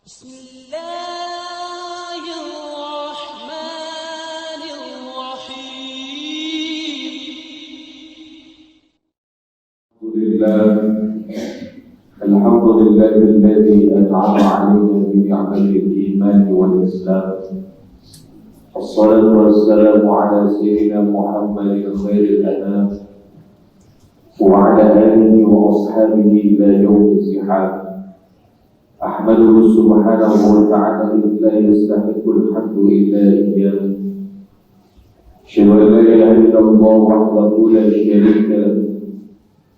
بسم الله الرحمن الرحيم الحمد لله الذي أنعم علينا بنعمة الإيمان والإسلام. الصلاة والسلام على سيدنا محمد خير الأنام وعلى آله وأصحابه إلى يوم الزحام. أحمده سبحانه وتعالى إذ لا يستحق الحمد إلا إياه. أشهد أن لا إله إلا الله وحده لا شريك له،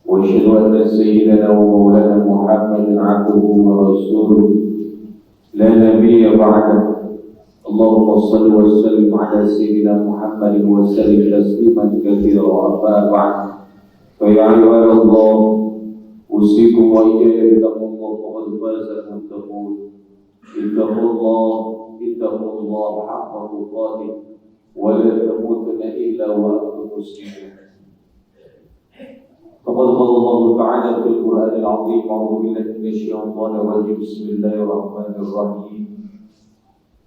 وأشهد أن سيدنا ومولانا محمدا عبده ورسوله لا نبي بعده. اللهم صل وسلم على سيدنا محمد وسلم تسليما كثيرا. أما بعد، فيا عباد الله، أوصيكم وإياي بتقوى الله فقد فاز المتقون. اتقوا الله حق تقاته ولا تموتن إلا وأنتم مسلمون. فقد قال الله تعالى في القرآن العظيم: أعوذ بالله من الشيطان الرجيم، بسم الله الرحمن الرحيم.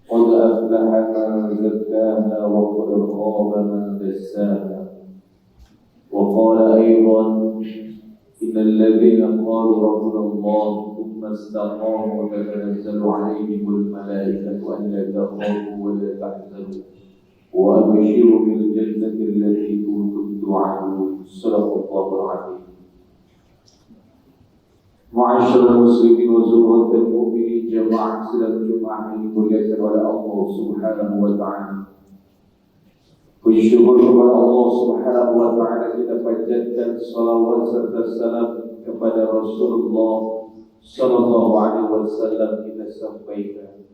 قد أفلح من زكاها وقد خاب من دساها. وقال أيضا: إن الذين قالوا ربنا الله ثم استقاموا تتنزل عليهم الملائكة ألا تخافوا ولا تحزنوا وأبشروا بالجنة التي كنتم توعدون. صدق الله العظيم. معاشر المسلمين وزمرة المؤمنين جماعة sedang Jumat ini dimuliakan oleh Allah Subhanahu wa taala. Bersyukur kepada Allah Subhanahu wa taala, kita panjatkan salawat serta salam kepada Rasulullah sallallahu alaihi wasallam kita sampaikan.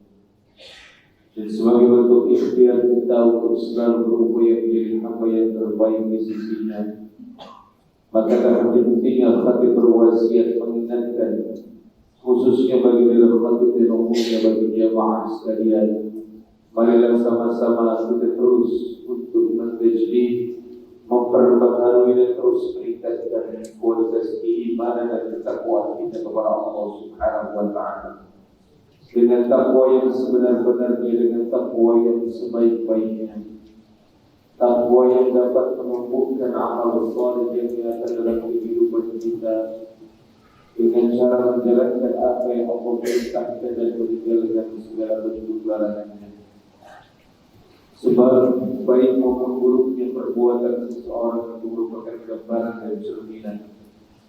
Dan sebagai bentuk ikhtiar kita untuk selalu berupaya menjadi hamba yang terbaik di sisinya, maka tak pentingnya hati berwasiat mengingatkan, khususnya bagi dalam hati dan umumnya bagi jamaah sekalian. Marilah sama-sama kita terus untuk menjajdid, memperbaharui dan terus meningkatkan kualitas keimanan dan ketakwaan kita kepada Allah Subhanahu wa taala. Dengan takwa yang sebenar-benarnya, dengan takwa yang sebaik-baiknya, takwa yang dapat menumbuhkan amal saleh yang nyata dalam kehidupan kita, dengan cara menjalankan apa yang Allah perintahkan dan meninggalkan segala bentuk larangannya. Sebab baik maupun buruknya perbuatan seseorang itu merupakan gambaran dan cerminan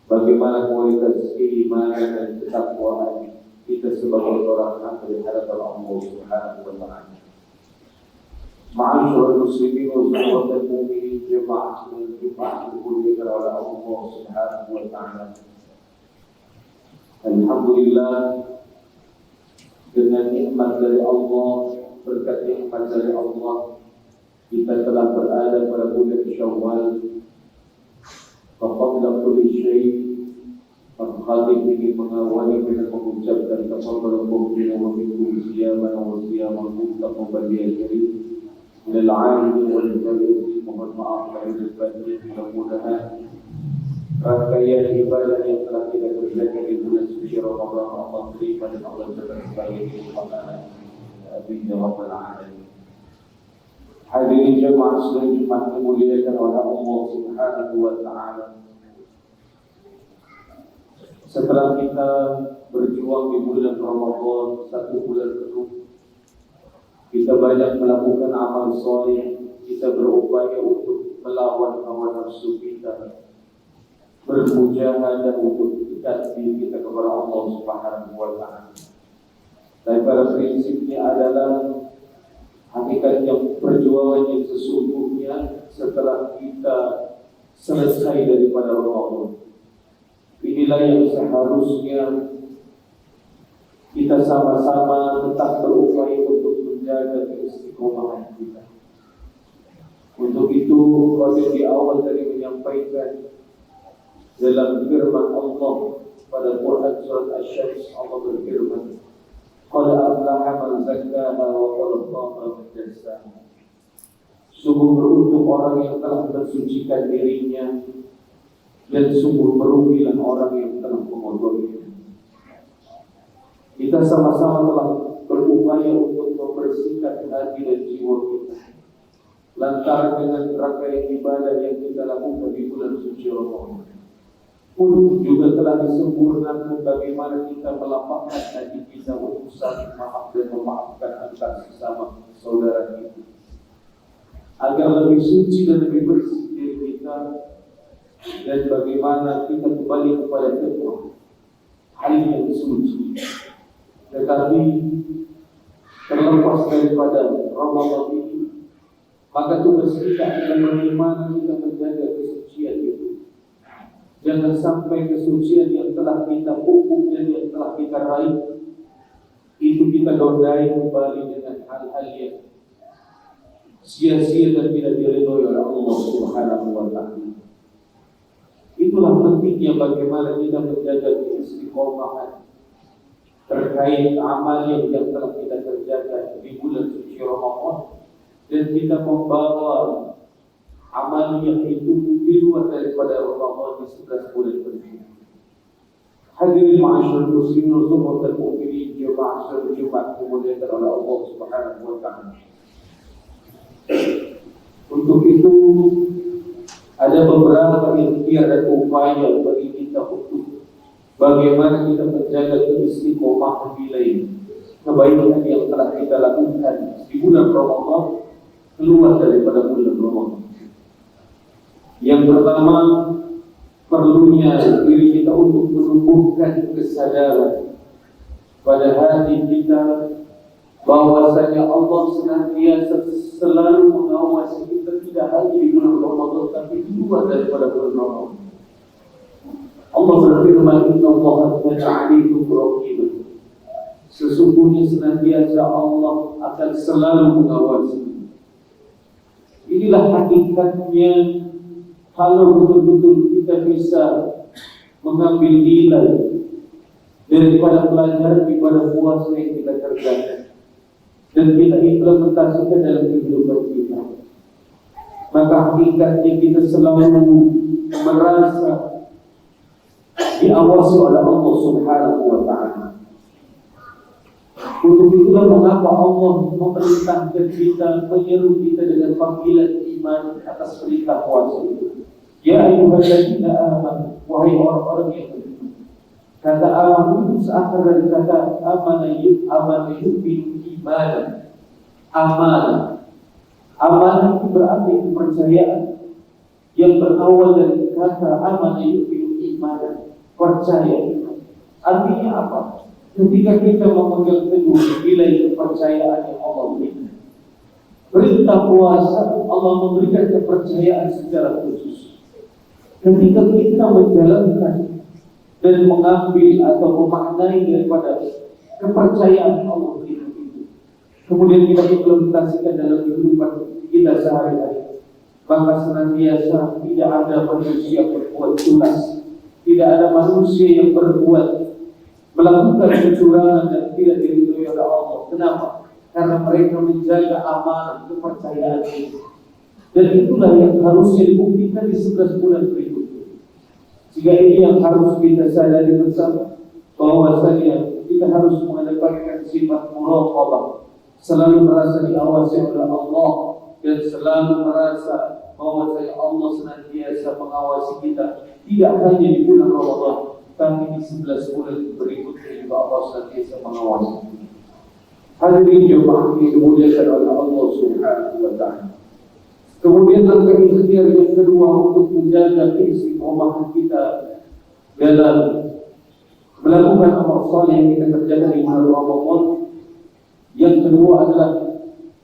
bagaimana kualitas keimanan dan ketakwaan kita sebagai orang hamba di hadapan Allah Subhanahu wa taala. Ma'asyiral muslimin wa zumratal mu'minin jamaah Jumat dimuliakan oleh Allah Subhanahu wa taala. Alhamdulillah, dengan nikmat dari Allah, berkat nikmat dari Allah, kita telah berada pada bulan Syawal. Faqabla kulli syai', Al-Khatib ini mengawali dengan mengucapkan taqabbalakum minna wa minkum siyaman wa siyamakum taqabbal karim. Minal 'alimi wal jahili, mohon maaf lahir dan batin. Mudah-mudahan rangkaian ibadah yang telah kita kerjakan di bulan suci Ramadan Allah terima dan Allah jadikan sebagai makanan Amin ya Rabbal Alamin. Hadirin jemaah sekalian, Jumat dimuliakan oleh Allah Subhanahu wa taala. Setelah kita berjuang di bulan Ramadan 1 bulan penuh, kita banyak melakukan amal soleh, kita berupaya untuk melawan hawa nafsu kita, bermujahadah untuk dekat diri kita kepada Allah Subhanahu wa taala. Dan pada prinsipnya adalah hakikat yang perjuangan yang sesungguhnya setelah kita selesai daripada Ramadan. Inilah yang seharusnya kita sama-sama tetap berupaya untuk menjaga keistiqomahan kita. Untuk itu, Rasul di awal tadi menyampaikan dalam firman Allah pada Quran surat Asy-Syams, Allah berfirman, qad aflaha man zakkaha wa qad khaba man dassaha. Sungguh beruntung orang yang telah mensucikan dirinya, dan sungguh merugilah orang yang telah mengotorinya. Kita kita sama-sama telah berupaya untuk membersihkan hati dan jiwa kita lantaran dengan rangkaian ibadah yang kita lakukan di bulan suci Ramadan. Pun juga telah disempurnakan bagaimana kita melapangkan hati kita untuk saling maaf dan memaafkan antar sesama saudara kita, agar lebih suci dan lebih bersih diri kita, dan bagaimana kita kembali kepada fitrah hal yang suci. Tetapi terlepas daripada Ramadan ini, maka tugas kita adalah bagaimana kita menjaga kesucian itu. Jangan sampai kesucian yang telah kita pupuk dan yang telah kita raih itu kita nodai kembali dengan hal-hal yang sia-sia dan tidak diridhoi oleh Allah Subhanahu wa Ta'ala. Itulah pentingnya bagaimana kita menjaga keistiqomahan terkait amal yang telah kita kerjakan di bulan suci Ramadan, dan kita membawa amal yang itu di luar daripada Ramadan di 11 bulan berikutnya. Hadirin ma'asyiral muslimin wal mu'minin, ma'asyiral Jumat dimuliakan oleh Allah Subhanahu wa Ta'ala. Untuk itu ada beberapa ikhtiar dan upaya bagi kita untuk bagaimana kita menjaga keistiqomahan nilai kebaikan yang telah kita lakukan di bulan Ramadan keluar daripada bulan Ramadan. Yang pertama, perlunya diri kita untuk menumbuhkan kesadaran pada hati kita bahwasanya Allah senantiasa selalu mengawasi kita, tidak hanya di bulan Ramadan tapi di luar daripada bulan Ramadan. Allah berfirman, "Innallaha kana 'alaikum raqiba." Sesungguhnya senantiasa Allah akan selalu mengawasi. Inilah hakikatnya. Kalau betul-betul kita bisa mengambil nilai daripada pelajaran ibadah puasa yang kita kerjakan dan kita implementasikan dalam kehidupan kita, maka hakikatnya kita selalu merasa diawasi oleh Allah Subhanahu wa Ta'ala. Untuk itulah mengapa Allah memerintahkan kita, menyeru kita dengan panggilan iman atas perintah puasa itu. Ya ayyuhalladzina amanu, wahai orang-orang yang beriman. Kata amanu itu seakar dari kata amana yu'minu imanan. Amanah itu berarti kepercayaan yang berawal dari kata amana yu'minu imanan, percaya. Artinya apa? Ketika kita memegang teguh nilai kepercayaan yang Allah berikan, perintah puasa Allah memberikan kepercayaan secara khusus. Ketika kita menjalankan dan mengambil atau memaknai daripada kepercayaan Allah itu, kemudian kita implementasikan dalam kehidupan kita sehari-hari, maka senantiasa tidak ada manusia berbuat tunas, tidak ada manusia yang berbuat melakukan kecurangan dan tidak diridhoi oleh Allah. Kenapa? Karena mereka menjaga amanah kepercayaan itu. Dan itulah yang harusnya dibuktikan di 11 bulan berikutnya. Jika ini yang harus kita sadari bersama, bahwasanya kita harus mengedepankan sifat muraqabah, selalu merasa diawasi oleh Allah dan selalu merasa bahwasanya Allah senantiasa mengawasi kita, tidak hanya di bulan Ramadan, tapi di 11 bulan berikutnya juga Allah senantiasa mengawasi kita. Hadirin jemaah yang dimuliakan oleh Allah Subhanahu wa Ta'ala. Kemudian langkah ikhtiar yang kedua untuk menjaga keistiqomahan kita dalam melakukan amal saleh yang kita kerjakan di bulan Ramadan. Yang kedua adalah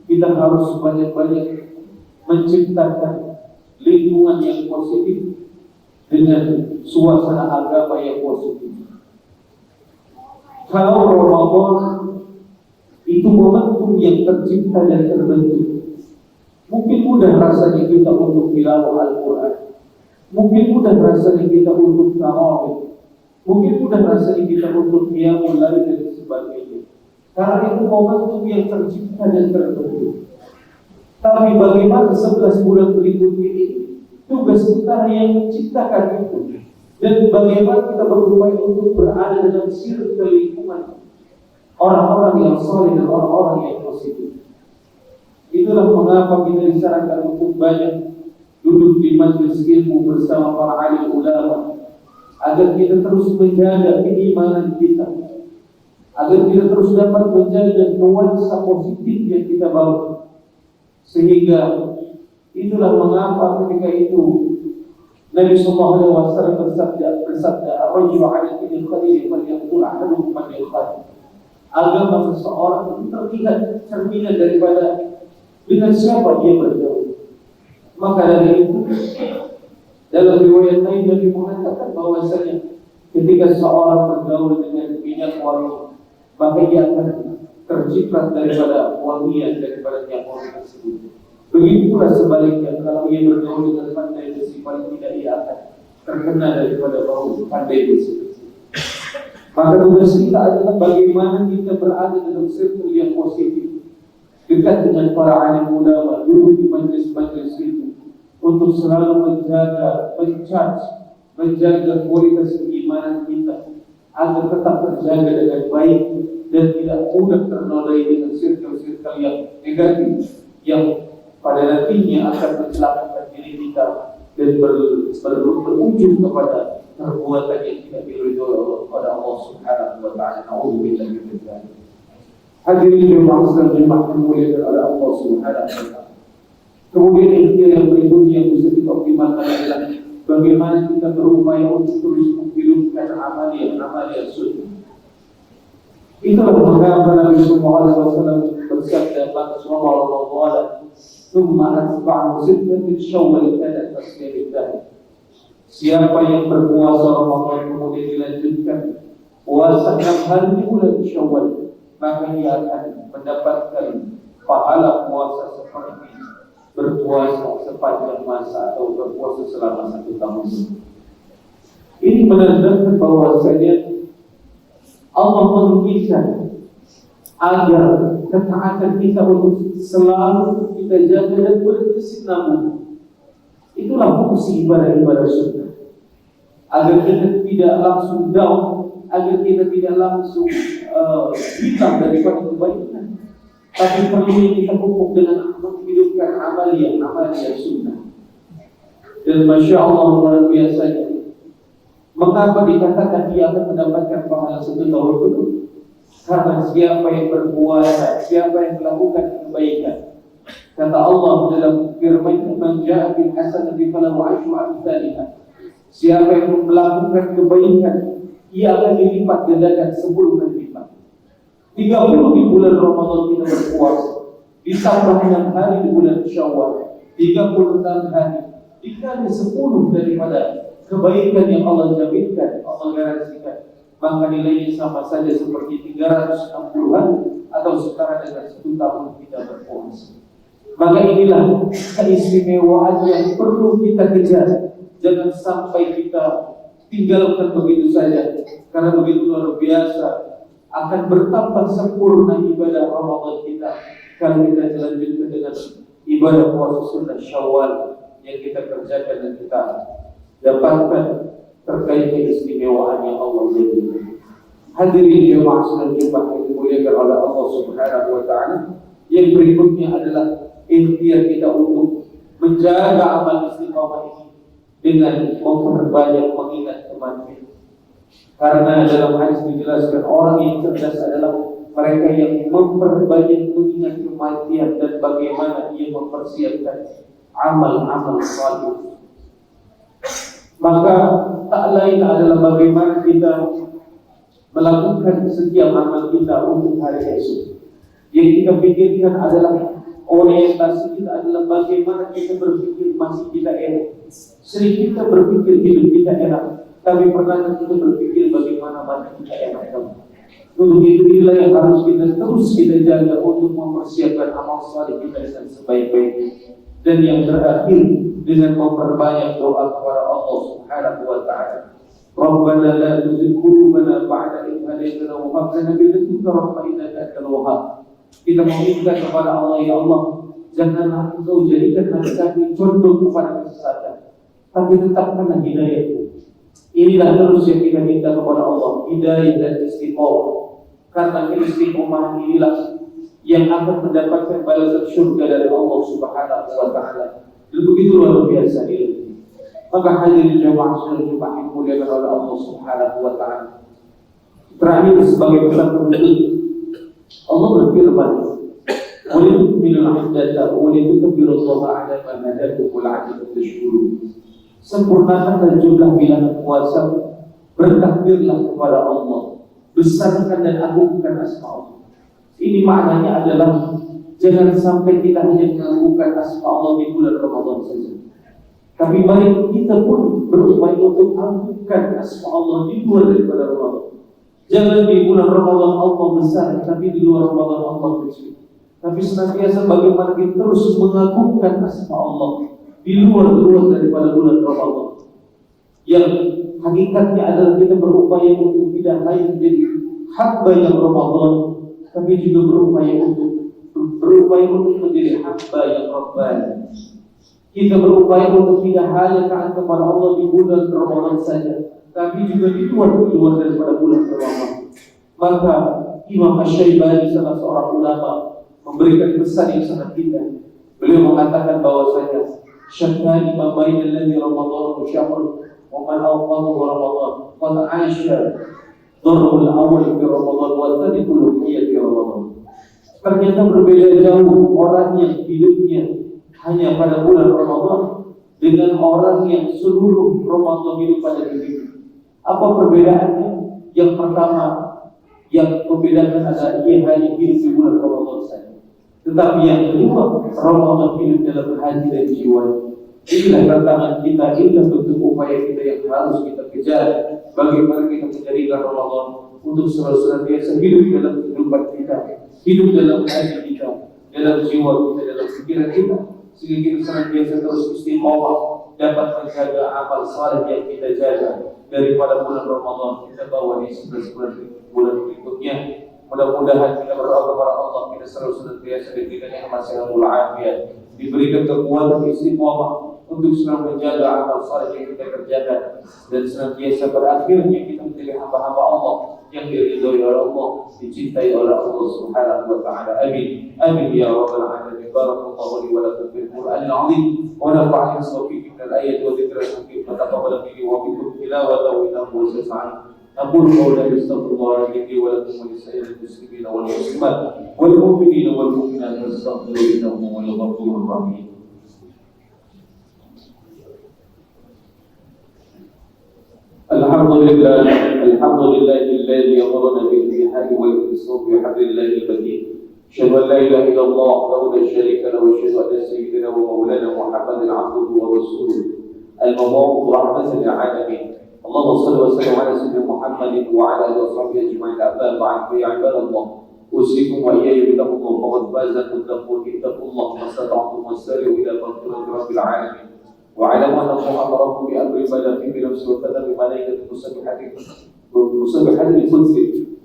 kita harus banyak-banyak menciptakan lingkungan yang positif dengan suasana agama yang positif. Kalau Ramadan itu momentum yang tercipta dan terbentuk, mungkin mudah rasanya kita untuk tilawah Al-Quran, mungkin mudah rasanya kita untuk tarawih, mungkin mudah rasanya kita untuk qiyamul lail dan sebagainya, karena itu momentum yang tercipta dan terbentuk. Tapi bagaimana 11 bulan berikutnya ini, tugas kita yang menciptakan itu, dan bagaimana kita berupaya untuk berada dalam circle lingkungan orang-orang yang soleh dan orang-orang yang positif. Itulah mengapa kita disarankan untuk banyak duduk di majelis ilmu bersama para alim ulama, agar kita terus menjaga keimanan kita, agar kita terus dapat menjaga nuansa positif yang kita bawa. Sehingga itulah mengapa ketika itu Nabi sallallahu alaihi wasallam bersabda, "Ar-rajulu 'ala dini khalili falyaqul ahadukum man yukhali." Agama seseorang itu terlihat cerminan daripada dengan siapa dia bergaul. Maka dari itu, dalam riwayat lain Nabi mengatakan bahwasanya ketika seorang bergaul dengan minyak wangi, maka ia akan terciprat daripada wangian daripada minyak wangi tersebut. Begitu pula sebaliknya, kalau ia bergaul dengan pandai besi, paling tidak ia akan terkena daripada bau pandai besi. Maka tugas kita adalah bagaimana kita berada dalam circle yang positif, dekat dengan para alim ulama, duduk di majelis-majelis itu, untuk selalu menjaga kualitas keimanan kita, agar tetap terjaga dengan baik dan tidak mudah ternodai dengan circle-circle yang negatif, yang pada nantinya akan mencelakakan diri kita dan berujung kepada perbuatan yang tidak diridhoi oleh Allah Subhanahu wa taala. Nauzubillahi min dzalik. Hadirin jemaah sekalian dimuliakan oleh Allah Subhanahu wa taala. Kemudian ikhtiar yang berikutnya yang bisa kita optimalkan adalah bagaimana kita berupaya untuk terus menghidupkan amal-amal sunnah. Itulah mengapa Nabi sallallahu alaihi wasallam bersabda, "Man shalla Ramadan, tsumma atba'ahu sittatan Syawal kana tasbihah." Siapa yang berpuasa Ramadan kemudian dilanjutkan puasa 6 hari di bulan Syawal, maka ia akan mendapatkan pahala puasa seperti berpuasa sepanjang masa atau berpuasa selama 1 tahun. Ini menandakan bahwasanya Allah menginginkan agar ketaatan kita untuk selalu kita jaga dan berkesinambungan. Itulah fungsi ibadah-ibadah sunnah. Agar kita tidak langsung down, agar kita tidak langsung hilang daripada kebaikan, tapi perlu kita pupuk dengan menghidupkan amalia sunnah. Dan masya Allah luar biasanya, mengapa dikatakan dia akan mendapatkan pahala 1 tahun penuh? Karena siapa yang berpuasa, siapa yang melakukan kebaikan, kata Allah dalam firman-Nya, "Man jaa'a bil hasanati falahu 'asyru amsalihha." Siapa yang melakukan kebaikan, ia akan dilipat gandakan 10 kali lipat. 30 di bulan Ramadan kita berpuasa, ditambah 6 hari di bulan Syawal, 36 hari, dikali 10 daripada kebaikan yang Allah jaminkan, Allah garansikan, maka nilainya sama saja seperti 360 hari atau setara dengan 1 tahun kita berpuasa. Maka inilah keistimewaan yang perlu kita kejar. Jangan sampai kita tinggalkan begitu saja, karena begitu luar biasa akan bertambah sempurna ibadah Ramadan kita kalau kita lanjutkan dengan ibadah puasa sunnah Syawal yang kita kerjakan dan kita dapatkan terkait keistimewaan yang Allah berikan. Hadirin jemaah sekalian yang dimuliakan oleh Allah Subhanahu wa taala, yang berikutnya adalah ikhtiar kita untuk menjaga amal istiqamah ini dengan memperbanyak mengingat kematian. Karena dalam hadis dijelaskan orang yang cerdas adalah mereka yang memperbanyak mengingat kematian dan bagaimana ia mempersiapkan amal-amal saleh. Maka tak lain adalah bagaimana kita melakukan setiap amal kita untuk hari esok. Yang kita pikirkan adalah orientasi kita adalah bagaimana kita berpikir masih kita enak. Sering kita berpikir hidup kita enak, tapi pernah kita berpikir bagaimana mati kita enak. Untuk itu inilah yang harus kita terus jaga untuk mempersiapkan amal saleh kita dengan sebaik-baiknya. Dan yang terakhir dengan memperbanyak doa kepada Allah Subhanahu wa taala. Rabbana la tuzigh qulubana ba'da idh hadaytana wa hab lana min ladunka rahmatan innaka antal wahhab. Kita meminta kepada Allah, ya Allah, janganlah Engkau jadikan hati kami condong kepada kesesatan, tapi tetapkanlah hidayah. Inilah terus yang kita minta kepada Allah, hidayah dan istiqomah. Karena istiqomah inilah yang akan mendapatkan balasan surga dari Allah Subhanahu wa Ta'ala. Dan begitu luar biasa ini. Maka hadirin jemaah sekalian dimuliakan oleh Allah Subhanahu wa Ta'ala. Terakhir sebagai pesan penutup, Allah berfirman, "Walitukmilul iddata wa litukabbirullaha 'ala ma hadakum wa la'allakum tashkurun." Sempurnakanlah jumlah bilangan puasa, bertakbirlah kepada Allah, besarkan dan agungkan asma Allah. Ini maknanya adalah jangan sampai kita hanya mengagungkan asma Allah di bulan Ramadan saja, tapi mari kita pun berupaya untuk agungkan asma Allah di luar daripada Ramadan. Jangan di bulan Ramadan Allah besar, tapi di luar Ramadan Allah kecil. Tapi senantiasa bagaimana kita terus mengagungkan asma Allah di luar daripada bulan Ramadan. Yang hakikatnya adalah kita berupaya untuk tidak hanya menjadi hamba yang Ramadan, tapi juga berupaya untuk menjadi hamba yang Rabbani. Kita berupaya untuk tidak hanya taat kepada Allah di bulan Ramadan saja, tapi juga di luar daripada bulan Ramadan. Maka Imam Asy-Syaibani, salah seorang ulama, memberikan pesan yang sangat indah. Beliau mengatakan bahwasanya syakani ma baina alladhi Ramadan wa syahr wa man awqahu Ramadan qad 'asha dharrul awwal fi Ramadan wa thani uluhiyyah fi Ramadan. Ternyata berbeda jauh orang yang hidupnya hanya pada bulan Ramadan dengan orang yang seluruh Ramadan hidup pada dirinya. Apa perbedaannya? Yang pertama, yang membedakan adalah ia hanya hidup di bulan Ramadan saja. Tetapi yang kedua, Ramadan hidup dalam hati dan jiwa. Inilah tantangan kita, inilah bentuk upaya kita yang harus kita kejar. Bagaimana kita menjadikan Ramadan untuk senantiasa hidup dalam kehidupan kita, hidup dalam hati kita, dalam jiwa kita, dalam pikiran kita, sehingga kita senantiasa terus istiqomah dapat menjaga amal saleh yang kita jaga daripada bulan Ramadan kita bawa di 11 bulan berikutnya. Mudah-mudahan kita berdoa kepada Allah, kita selalu senantiasa diberikan nikmat sehat walafiat, diberikan kekuatan istiqomah untuk selalu menjaga amal saleh yang kita kerjakan, dan senantiasa berakhirnya kita menjadi hamba-hamba Allah yang diridhoi oleh Allah, dicintai oleh Allah Subhanahu wa Ta'ala. Amin. Amin ya rabbal alamin. Barakallahu li wa lakum fil Qur'anil 'azim wa nafa'ani bihi min al-ayati wa dhikril hakim. Taqabbal minni wa minkum tilawatahu innahu sami'un 'alim. أقول قولي أستغفر الله لي ولكم ولسائر المسلمين والمسلمات والمؤمنين والمؤمنات فاستغفروه إنه هو الغفور الرحيم. الحمد لله الذي أمرنا بالجهاد والإنصاف بحبل الله المتين. أشهد أن لا إله إلا الله وحده لا شريك له وأشهد أن سيدنا ومولانا محمدا عبده ورسوله المبعوث رحمة للعالمين. اللهم صل وسلم على سيدنا محمد وعلى اله وصحبه اجمعين. اما بعد فيا عباد الله، اوصيكم واياي بتقوى الله، فقد فاز المتقون. اتقوا الله ما استطعتم وسارعوا الى مغفرة رب العالمين. واعلموا ان الله امركم بامر بدا فيه بنفسه وكتب بملائكه مسبحات القدس،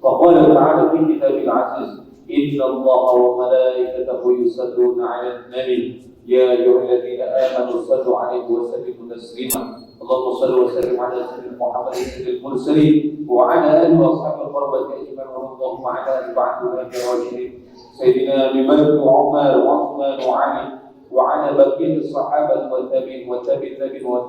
فقال تعالى في كتابه العزيز: ان الله وملائكته يصلون على النبي يا ايها الذين امنوا صلوا عليه وسلموا تسليما. اللهم صل وسلم على سيدنا محمد سيد المرسلين وعلى اله واصحابه القربة اجمعين، اللهم على بعد الراشدين سيدنا ابي بكر وعمر وعثمان وعلي وعلى بقيه الصحابه والتابعين والتابعين ومن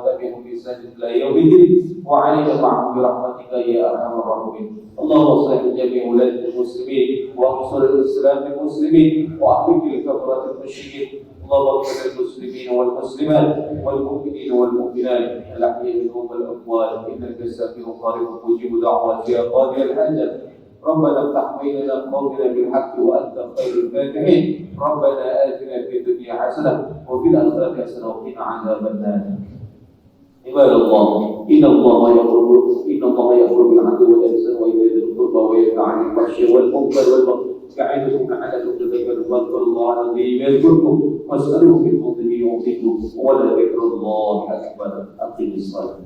تبعهم بإحسان الى يوم الدين، وعلينا معهم برحمتك يا ارحم الراحمين. اللهم صل لجميع ولاة المسلمين وانصر الاسلام المسلمين واحرق الكفرة المشركين. اللهم اغفر للمسلمين والمسلمات والمؤمنين والمؤمنات الاحياء منهم والاموات، انك سميع قريب مجيب دعوات يا قاضي الحاجات. ربنا افتح بيننا قومنا بالحق وانت خير الفاتحين. ربنا اتنا في الدنيا حسنه وفي الاخره حسنه وقنا عذاب النار. عباد الله، ان الله يامر بالعدل والاحسان وايتاء ذي القربى وينهى عن الفحشاء والمنكر والبغي يعظكم لعلكم تذكرون. فاذكروا الله العظيم يذكركم واسالوه من فضله يعطيكم ولذكر الله اكبر. اقم الصلاه.